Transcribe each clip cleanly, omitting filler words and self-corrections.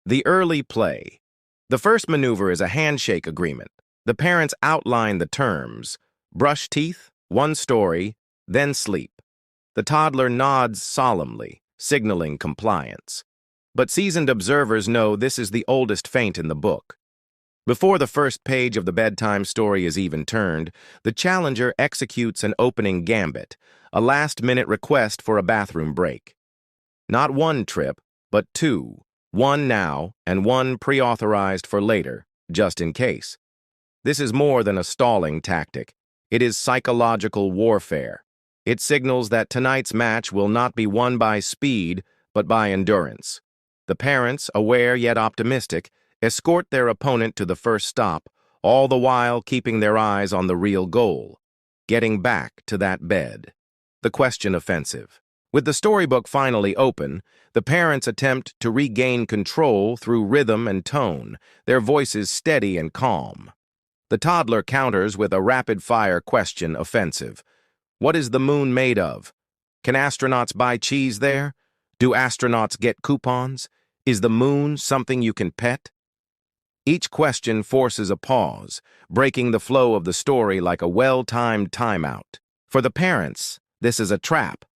The early play. The first maneuver is a handshake agreement. The parents outline the terms: brush teeth, one story, then sleep. The toddler nods solemnly, signaling compliance. But seasoned observers know this is the oldest feint in the book. Before the first page of the bedtime story is even turned, the challenger executes an opening gambit, a last-minute request for a bathroom break. Not one trip, but two. One now and one pre-authorized for later, just in case. This is more than a stalling tactic. It is psychological warfare. It signals that tonight's match will not be won by speed, but by endurance. The parents, aware yet optimistic, escort their opponent to the first stop, all the while keeping their eyes on the real goal: getting back to that bed. The question offensive. With the storybook finally open, the parents attempt to regain control through rhythm and tone, their voices steady and calm. The toddler counters with a rapid-fire question offensive. What is the moon made of? Can astronauts buy cheese there? Do astronauts get coupons? Is the moon something you can pet? Each question forces a pause, breaking the flow of the story like a well-timed timeout. For the parents, this is a trap.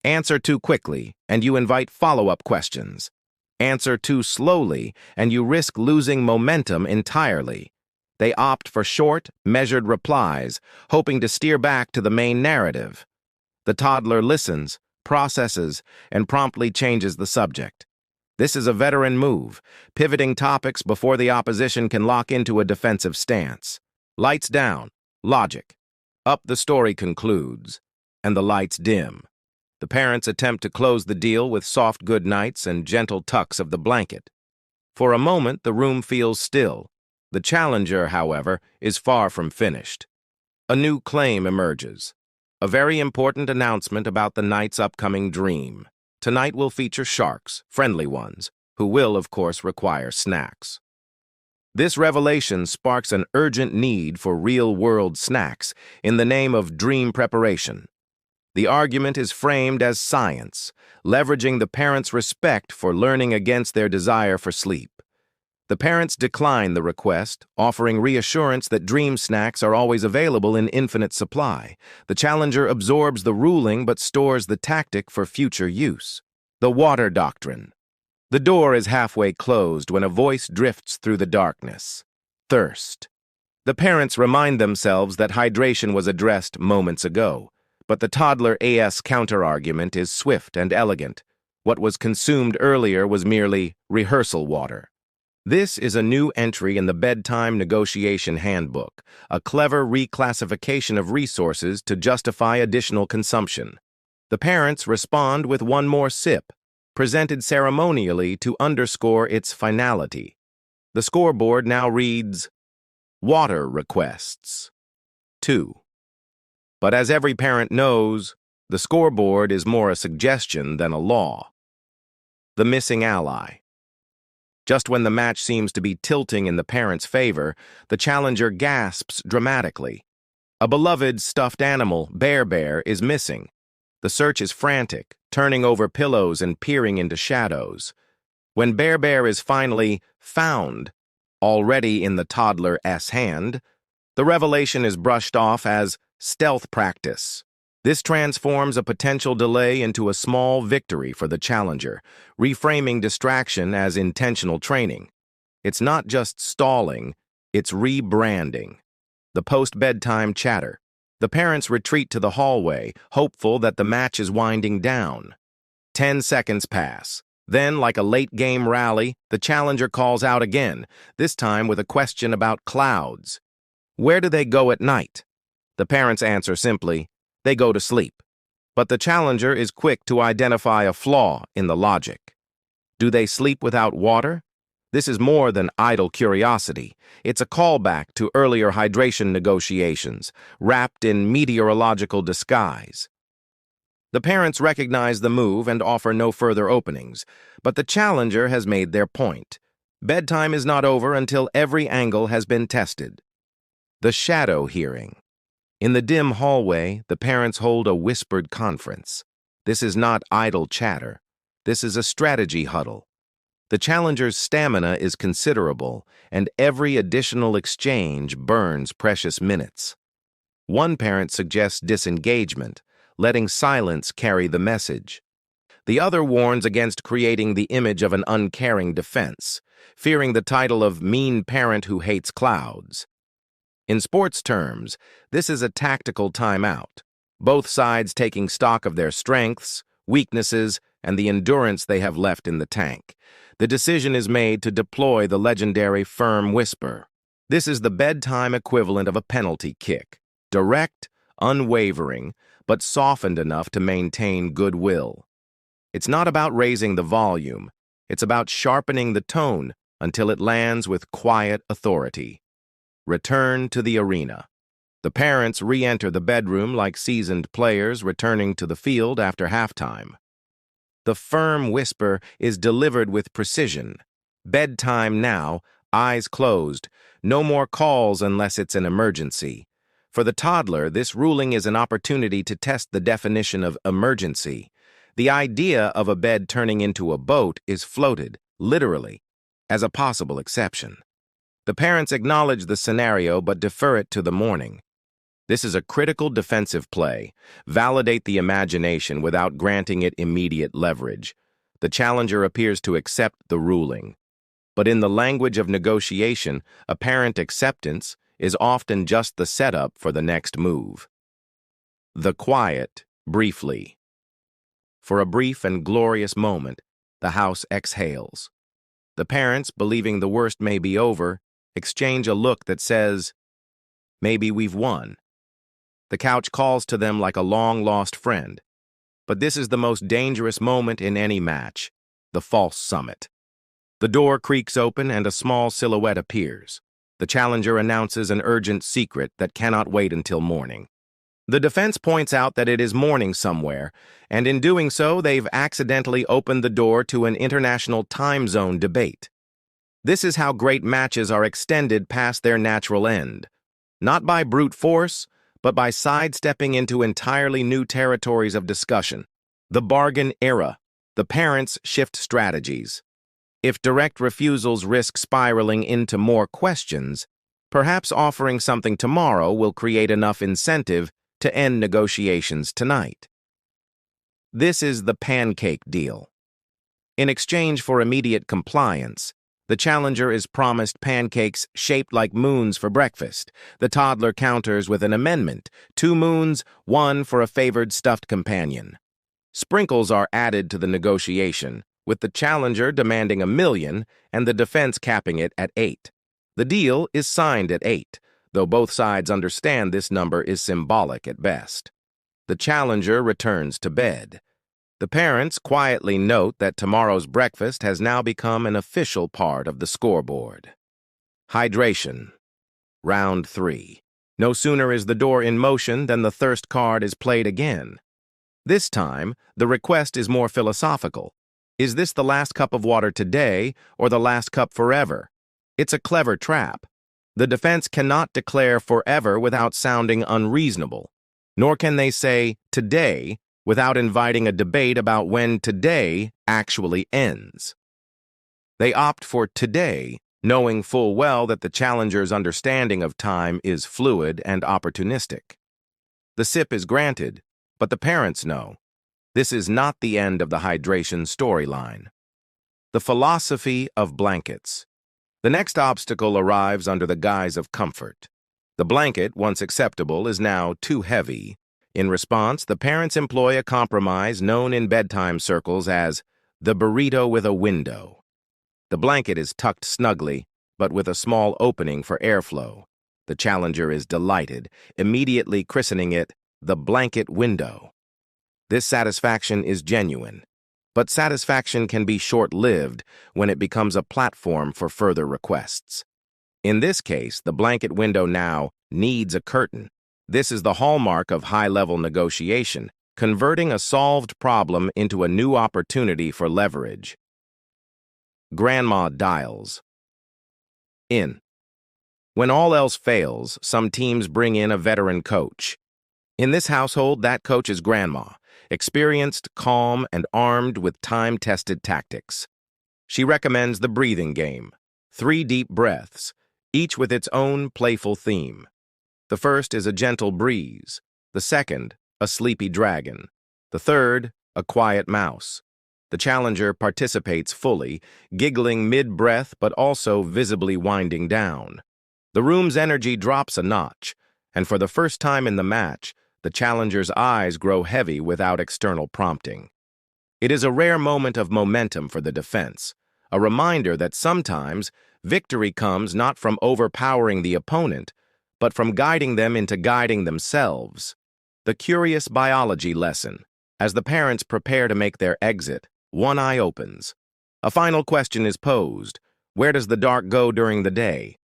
Answer too quickly, and you invite follow-up questions. Answer too slowly, and you risk losing momentum entirely. They opt for short, measured replies, hoping to steer back to the main narrative. The toddler listens, processes, and promptly changes the subject. This is a veteran move, pivoting topics before the opposition can lock into a defensive stance. Lights down, logic. Up the story concludes, and the lights dim. The parents attempt to close the deal with soft goodnights and gentle tucks of the blanket. For a moment, the room feels still. The challenger, however, is far from finished. A new claim emerges. A very important announcement about the night's upcoming dream. Tonight will feature sharks, friendly ones, who will, of course, require snacks. This revelation sparks an urgent need for real-world snacks in the name of dream preparation. The argument is framed as science, leveraging the parents' respect for learning against their desire for sleep. The parents decline the request, offering reassurance that dream snacks are always available in infinite supply. The challenger absorbs the ruling but stores the tactic for future use. The water doctrine. The door is halfway closed when a voice drifts through the darkness. Thirst. The parents remind themselves that hydration was addressed moments ago, but the toddler-AS counterargument is swift and elegant. What was consumed earlier was merely rehearsal water. This is a new entry in the Bedtime Negotiation Handbook, a clever reclassification of resources to justify additional consumption. The parents respond with one more sip, presented ceremonially to underscore its finality. The scoreboard now reads, Water requests. 2. But as every parent knows, the scoreboard is more a suggestion than a law. The missing ally. Just when the match seems to be tilting in the parents' favor, the challenger gasps dramatically. A beloved stuffed animal, Bear, is missing. The search is frantic, turning over pillows and peering into shadows. When Bear is finally found, already in the toddler's hand, the revelation is brushed off as stealth practice. This transforms a potential delay into a small victory for the challenger, reframing distraction as intentional training. It's not just stalling, it's rebranding. The post-bedtime chatter. The parents retreat to the hallway, hopeful that the match is winding down. 10 seconds pass. Then, like a late-game rally, the challenger calls out again, this time with a question about clouds. Where do they go at night? The parents answer simply, they go to sleep. But the challenger is quick to identify a flaw in the logic. Do they sleep without water? This is more than idle curiosity. It's a callback to earlier hydration negotiations, wrapped in meteorological disguise. The parents recognize the move and offer no further openings, but the challenger has made their point. Bedtime is not over until every angle has been tested. The shadow hearing. In the dim hallway, the parents hold a whispered conference. This is not idle chatter. This is a strategy huddle. The challenger's stamina is considerable, and every additional exchange burns precious minutes. One parent suggests disengagement, letting silence carry the message. The other warns against creating the image of an uncaring defense, fearing the title of mean parent who hates clouds. In sports terms, this is a tactical timeout, both sides taking stock of their strengths, weaknesses, and the endurance they have left in the tank. The decision is made to deploy the legendary firm whisper. This is the bedtime equivalent of a penalty kick, direct, unwavering, but softened enough to maintain goodwill. It's not about raising the volume, it's about sharpening the tone until it lands with quiet authority. Return to the arena. The parents re-enter the bedroom like seasoned players returning to the field after halftime. The firm whisper is delivered with precision. Bedtime now, eyes closed, no more calls unless it's an emergency. For the toddler, this ruling is an opportunity to test the definition of emergency. The idea of a bed turning into a boat is floated, literally, as a possible exception. The parents acknowledge the scenario but defer it to the morning. This is a critical defensive play. Validate the imagination without granting it immediate leverage. The challenger appears to accept the ruling. But in the language of negotiation, apparent acceptance is often just the setup for the next move. The quiet, briefly. For a brief and glorious moment, the house exhales. The parents, believing the worst may be over, exchange a look that says, "Maybe we've won." The couch calls to them like a long-lost friend. But this is the most dangerous moment in any match, the false summit. The door creaks open and a small silhouette appears. The challenger announces an urgent secret that cannot wait until morning. The defense points out that it is morning somewhere, and in doing so, they've accidentally opened the door to an international time zone debate. This is how great matches are extended past their natural end. Not by brute force, but by sidestepping into entirely new territories of discussion. The bargain era. The parents shift strategies. If direct refusals risk spiraling into more questions, perhaps offering something tomorrow will create enough incentive to end negotiations tonight. This is the pancake deal. In exchange for immediate compliance, the challenger is promised pancakes shaped like moons for breakfast. The toddler counters with an amendment: 2 moons, 1 for a favored stuffed companion. Sprinkles are added to the negotiation, with the challenger demanding $1 million and the defense capping it at 8. The deal is signed at 8, though both sides understand this number is symbolic at best. The challenger returns to bed. The parents quietly note that tomorrow's breakfast has now become an official part of the scoreboard. Hydration. Round 3. No sooner is the door in motion than the thirst card is played again. This time, the request is more philosophical. Is this the last cup of water today or the last cup forever? It's a clever trap. The defense cannot declare forever without sounding unreasonable, nor can they say today without inviting a debate about when today actually ends. They opt for today, knowing full well that the challenger's understanding of time is fluid and opportunistic. The sip is granted, but the parents know this is not the end of the hydration storyline. The philosophy of blankets. The next obstacle arrives under the guise of comfort. The blanket, once acceptable, is now too heavy. In response, the parents employ a compromise known in bedtime circles as the burrito with a window. The blanket is tucked snugly, but with a small opening for airflow. The challenger is delighted, immediately christening it the blanket window. This satisfaction is genuine, but satisfaction can be short-lived when it becomes a platform for further requests. In this case, the blanket window now needs a curtain. This is the hallmark of high-level negotiation, converting a solved problem into a new opportunity for leverage. Grandma dials. When all else fails, some teams bring in a veteran coach. In this household, that coach is Grandma, experienced, calm, and armed with time-tested tactics. She recommends the breathing game, 3 deep breaths, each with its own playful theme. The first is a gentle breeze, the second, a sleepy dragon, the third, a quiet mouse. The challenger participates fully, giggling mid-breath but also visibly winding down. The room's energy drops a notch, and for the first time in the match, the challenger's eyes grow heavy without external prompting. It is a rare moment of momentum for the defense, a reminder that sometimes victory comes not from overpowering the opponent, but from guiding them into guiding themselves. The curious biology lesson. As the parents prepare to make their exit, one eye opens. A final question is posed. Where does the dark go during the day?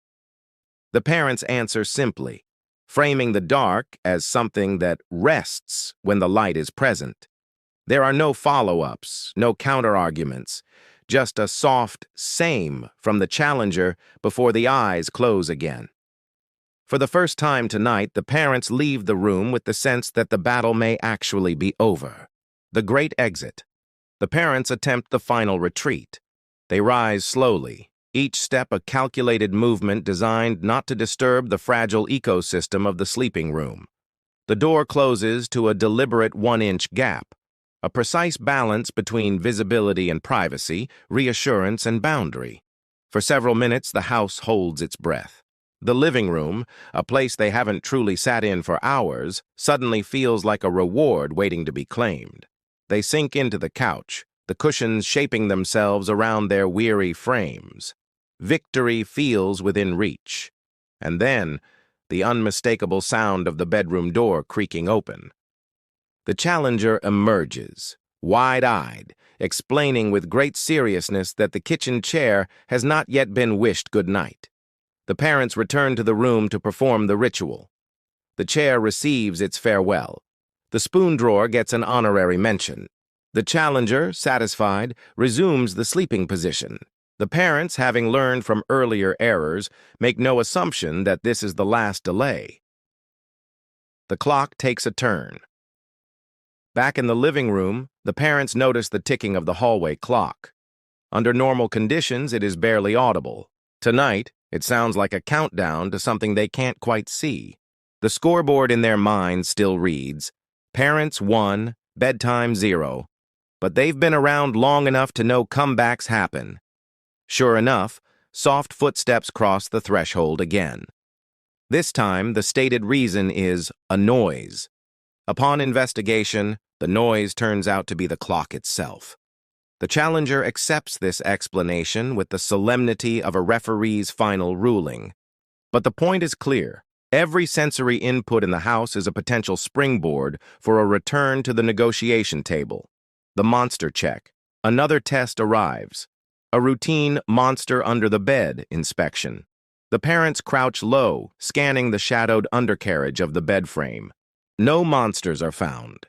The parents answer simply, framing the dark as something that rests when the light is present. There are no follow-ups, no counter-arguments, just a soft same from the challenger before the eyes close again. For the first time tonight, the parents leave the room with the sense that the battle may actually be over. The great exit. The parents attempt the final retreat. They rise slowly, each step a calculated movement designed not to disturb the fragile ecosystem of the sleeping room. The door closes to a deliberate 1-inch gap, a precise balance between visibility and privacy, reassurance and boundary. For several minutes, the house holds its breath. The living room, a place they haven't truly sat in for hours, suddenly feels like a reward waiting to be claimed. They sink into the couch, the cushions shaping themselves around their weary frames. Victory feels within reach. And then, the unmistakable sound of the bedroom door creaking open. The challenger emerges, wide-eyed, explaining with great seriousness that the kitchen chair has not yet been wished good night. The parents return to the room to perform the ritual. The chair receives its farewell. The spoon drawer gets an honorary mention. The challenger, satisfied, resumes the sleeping position. The parents, having learned from earlier errors, make no assumption that this is the last delay. The clock takes a turn. Back in the living room, the parents notice the ticking of the hallway clock. Under normal conditions, it is barely audible. Tonight, it sounds like a countdown to something they can't quite see. The scoreboard in their minds still reads, Parents 1, Bedtime 0. But they've been around long enough to know comebacks happen. Sure enough, soft footsteps cross the threshold again. This time, the stated reason is a noise. Upon investigation, the noise turns out to be the clock itself. The challenger accepts this explanation with the solemnity of a referee's final ruling. But the point is clear. Every sensory input in the house is a potential springboard for a return to the negotiation table. The monster check. Another test arrives. A routine monster under the bed inspection. The parents crouch low, scanning the shadowed undercarriage of the bed frame. No monsters are found.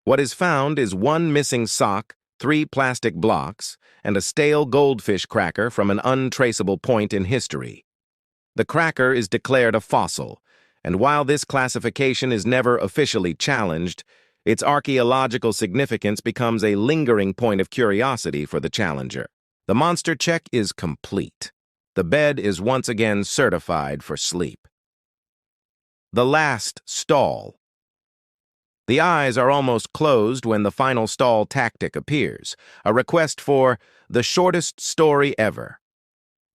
What is found is one missing sock, 3 plastic blocks, and a stale goldfish cracker from an untraceable point in history. The cracker is declared a fossil, and while this classification is never officially challenged, its archaeological significance becomes a lingering point of curiosity for the challenger. The monster check is complete. The bed is once again certified for sleep. The last stall. The eyes are almost closed when the final stall tactic appears, a request for the shortest story ever.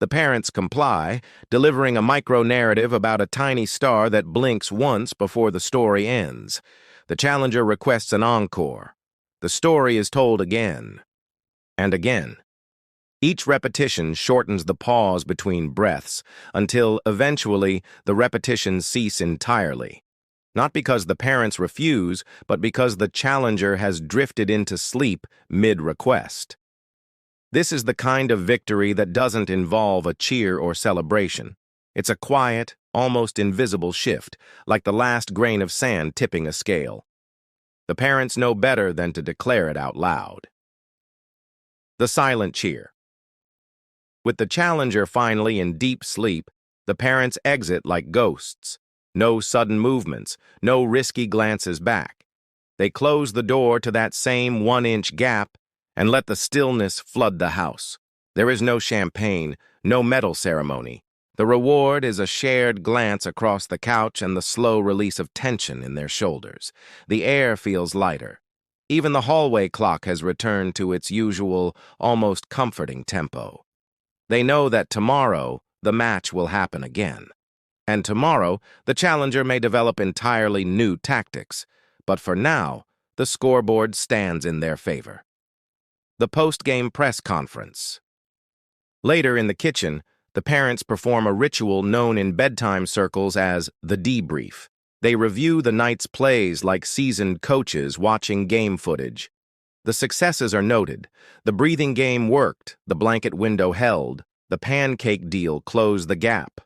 The parents comply, delivering a micro-narrative about a tiny star that blinks once before the story ends. The challenger requests an encore. The story is told again and again. Each repetition shortens the pause between breaths until, eventually, the repetitions cease entirely. Not because the parents refuse, but because the challenger has drifted into sleep mid-request. This is the kind of victory that doesn't involve a cheer or celebration. It's a quiet, almost invisible shift, like the last grain of sand tipping a scale. The parents know better than to declare it out loud. The silent cheer. With the challenger finally in deep sleep, the parents exit like ghosts. No sudden movements, no risky glances back. They close the door to that same 1-inch gap and let the stillness flood the house. There is no champagne, no medal ceremony. The reward is a shared glance across the couch and the slow release of tension in their shoulders. The air feels lighter. Even the hallway clock has returned to its usual, almost comforting tempo. They know that tomorrow, the match will happen again. And tomorrow, the challenger may develop entirely new tactics. But for now, the scoreboard stands in their favor. The post-game press conference. Later in the kitchen, the parents perform a ritual known in bedtime circles as the debrief. They review the night's plays like seasoned coaches watching game footage. The successes are noted. The breathing game worked, the blanket window held, the pancake deal closed the gap.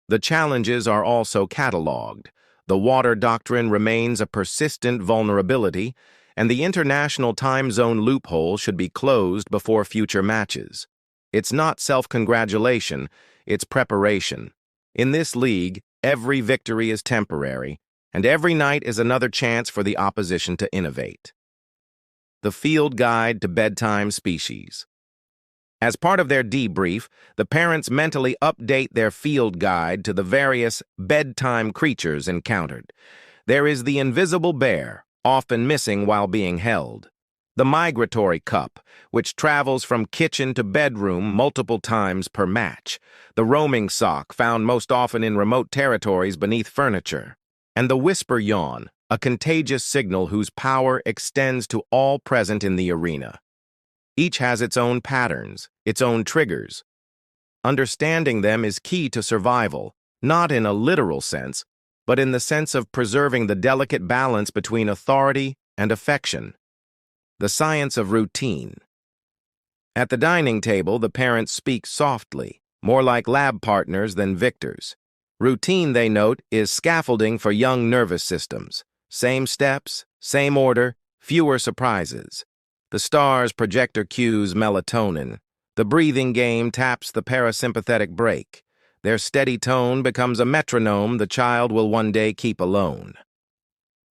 The challenges are also cataloged. The water doctrine remains a persistent vulnerability, and the international time zone loophole should be closed before future matches. It's not self-congratulation, it's preparation. In this league, every victory is temporary, and every night is another chance for the opposition to innovate. The Field Guide to Bedtime Species. As part of their debrief, the parents mentally update their field guide to the various bedtime creatures encountered. There is the invisible bear, often missing while being held. The migratory cup, which travels from kitchen to bedroom multiple times per match. The roaming sock, found most often in remote territories beneath furniture. And the whisper yawn, a contagious signal whose power extends to all present in the arena. Each has its own patterns, its own triggers. Understanding them is key to survival, not in a literal sense, but in the sense of preserving the delicate balance between authority and affection. The science of routine. At the dining table, the parents speak softly, more like lab partners than victors. Routine, they note, is scaffolding for young nervous systems. Same steps, same order, fewer surprises. The star's projector cues melatonin. The breathing game taps the parasympathetic brake. Their steady tone becomes a metronome the child will one day keep alone.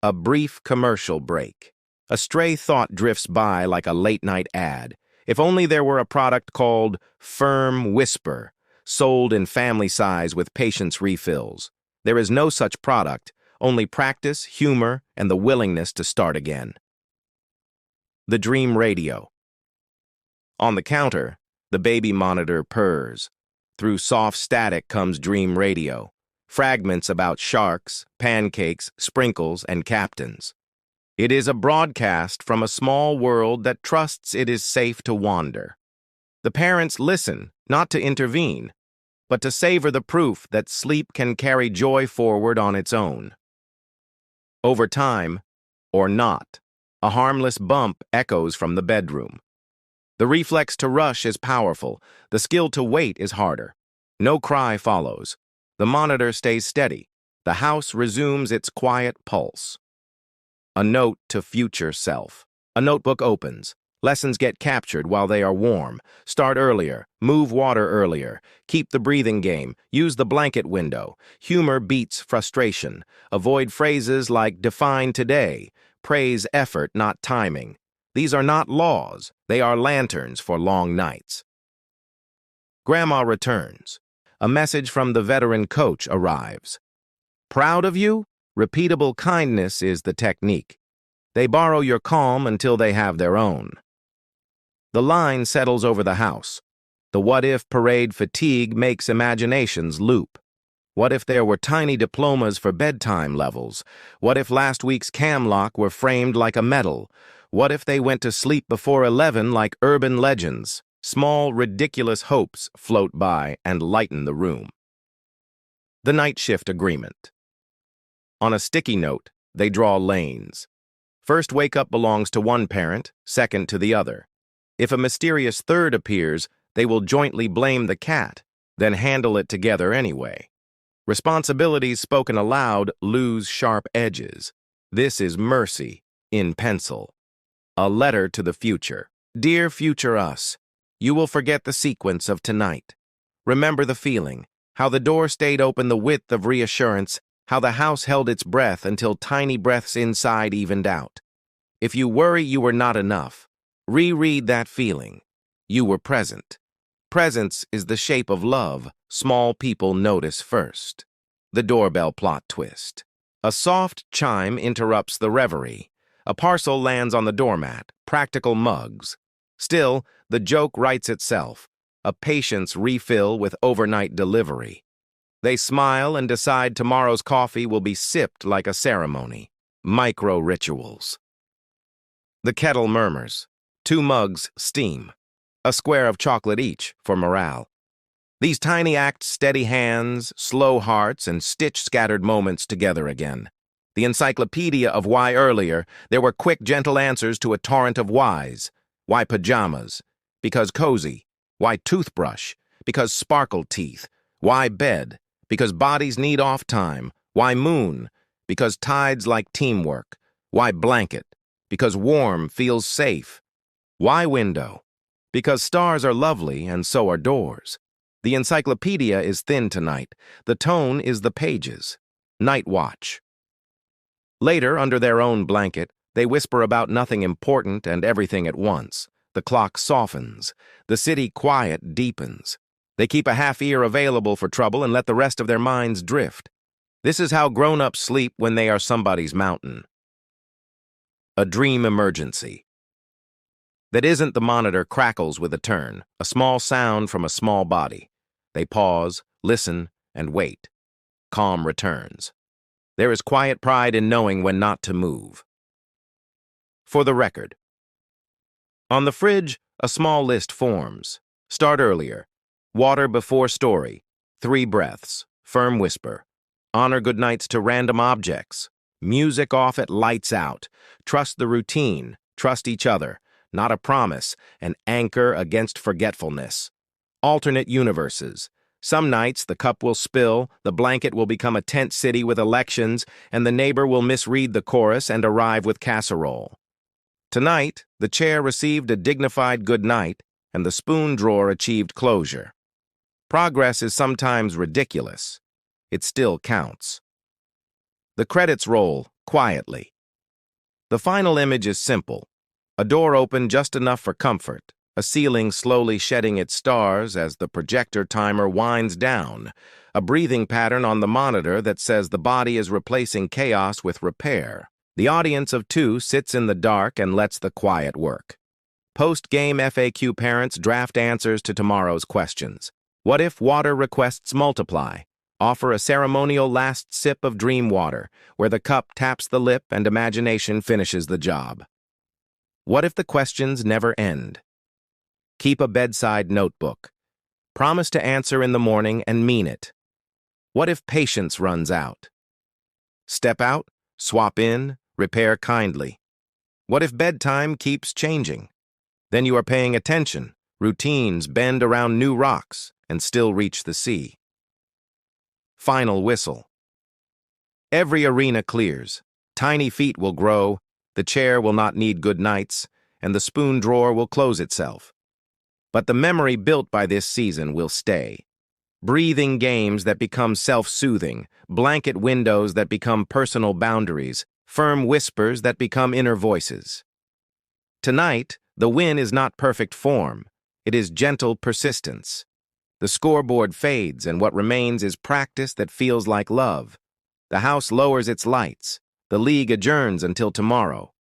A brief commercial break. A stray thought drifts by like a late-night ad. If only there were a product called Firm Whisper, sold in family size with patience refills. There is no such product, only practice, humor, and the willingness to start again. The dream radio. On the counter, the baby monitor purrs. Through soft static comes dream radio. Fragments about sharks, pancakes, sprinkles, and captains. It is a broadcast from a small world that trusts it is safe to wander. The parents listen, not to intervene, but to savor the proof that sleep can carry joy forward on its own. Over time, or not, a harmless bump echoes from the bedroom. The reflex to rush is powerful. The skill to wait is harder. No cry follows. The monitor stays steady. The house resumes its quiet pulse. A note to future self. A notebook opens. Lessons get captured while they are warm. Start earlier. Move water earlier. Keep the breathing game. Use the blanket window. Humor beats frustration. Avoid phrases like define today. Praise effort, not timing. These are not laws. They are lanterns for long nights. Grandma returns. A message from the veteran coach arrives. Proud of you? Repeatable kindness is the technique. They borrow your calm until they have their own. The line settles over the house. The what-if parade fatigue makes imaginations loop. What if there were tiny diplomas for bedtime levels? What if last week's camlock were framed like a medal? What if they went to sleep before 11 like urban legends? Small, ridiculous hopes float by and lighten the room. The night shift agreement. On a sticky note, they draw lanes. First wake-up belongs to one parent, second to the other. If a mysterious third appears, they will jointly blame the cat, then handle it together anyway. Responsibilities spoken aloud lose sharp edges. This is mercy, in pencil. A letter to the future. Dear future us, you will forget the sequence of tonight. Remember the feeling, how the door stayed open the width of reassurance, how the house held its breath until tiny breaths inside evened out. If you worry you were not enough, reread that feeling. You were present. presence is the shape of love small people notice first. The doorbell plot twist. A soft chime interrupts the reverie. A parcel lands on the doormat, practical mugs. Still, the joke writes itself, a patience refill with overnight delivery. They smile and decide tomorrow's coffee will be sipped like a ceremony. Micro-rituals. The kettle murmurs. 2 mugs steam. A square of chocolate each for morale. These tiny acts steady hands, slow hearts, and stitch scattered moments together again. The encyclopedia of why earlier, there were quick, gentle answers to a torrent of whys. Why pajamas? Because cozy. Why toothbrush? Because sparkle teeth. Why bed? Because bodies need off time. Why moon? Because tides like teamwork. Why blanket? Because warm feels safe. Why window? Because stars are lovely and so are doors. The encyclopedia is thin tonight. The tone is the pages. Night watch. Later, under their own blanket, they whisper about nothing important and everything at once. The clock softens. The city quiet deepens. They keep a half ear available for trouble and let the rest of their minds drift. This is how grown-ups sleep when they are somebody's mountain. A dream emergency. That isn't the monitor crackles with a turn, a small sound from a small body. They pause, listen, and wait. Calm returns. There is quiet pride in knowing when not to move. For the record. On the fridge, a small list forms. Start earlier. Water before story. 3 breaths. Firm whisper. Honor goodnights to random objects. Music off at lights out. Trust the routine. Trust each other. Not a promise. An anchor against forgetfulness. Alternate universes. Some nights the cup will spill, the blanket will become a tent city with elections, and the neighbor will misread the chorus and arrive with casserole. Tonight, the chair received a dignified good night, and the spoon drawer achieved closure. Progress is sometimes ridiculous. It still counts. The credits roll quietly. The final image is simple. A door open just enough for comfort. A ceiling slowly shedding its stars as the projector timer winds down, a breathing pattern on the monitor that says the body is replacing chaos with repair. The audience of 2 sits in the dark and lets the quiet work. Post-game FAQ parents draft answers to tomorrow's questions. What if water requests multiply? Offer a ceremonial last sip of dream water, where the cup taps the lip and imagination finishes the job. What if the questions never end? Keep a bedside notebook. Promise to answer in the morning and mean it. What if patience runs out? Step out, swap in, repair kindly. What if bedtime keeps changing? Then you are paying attention. Routines bend around new rocks and still reach the sea. Final whistle. Every arena clears. Tiny feet will grow, the chair will not need good nights, and the spoon drawer will close itself. But the memory built by this season will stay. Breathing games that become self-soothing, blanket windows that become personal boundaries, firm whispers that become inner voices. Tonight, the win is not perfect form. It is gentle persistence. The scoreboard fades, and what remains is practice that feels like love. The house lowers its lights. The league adjourns until tomorrow.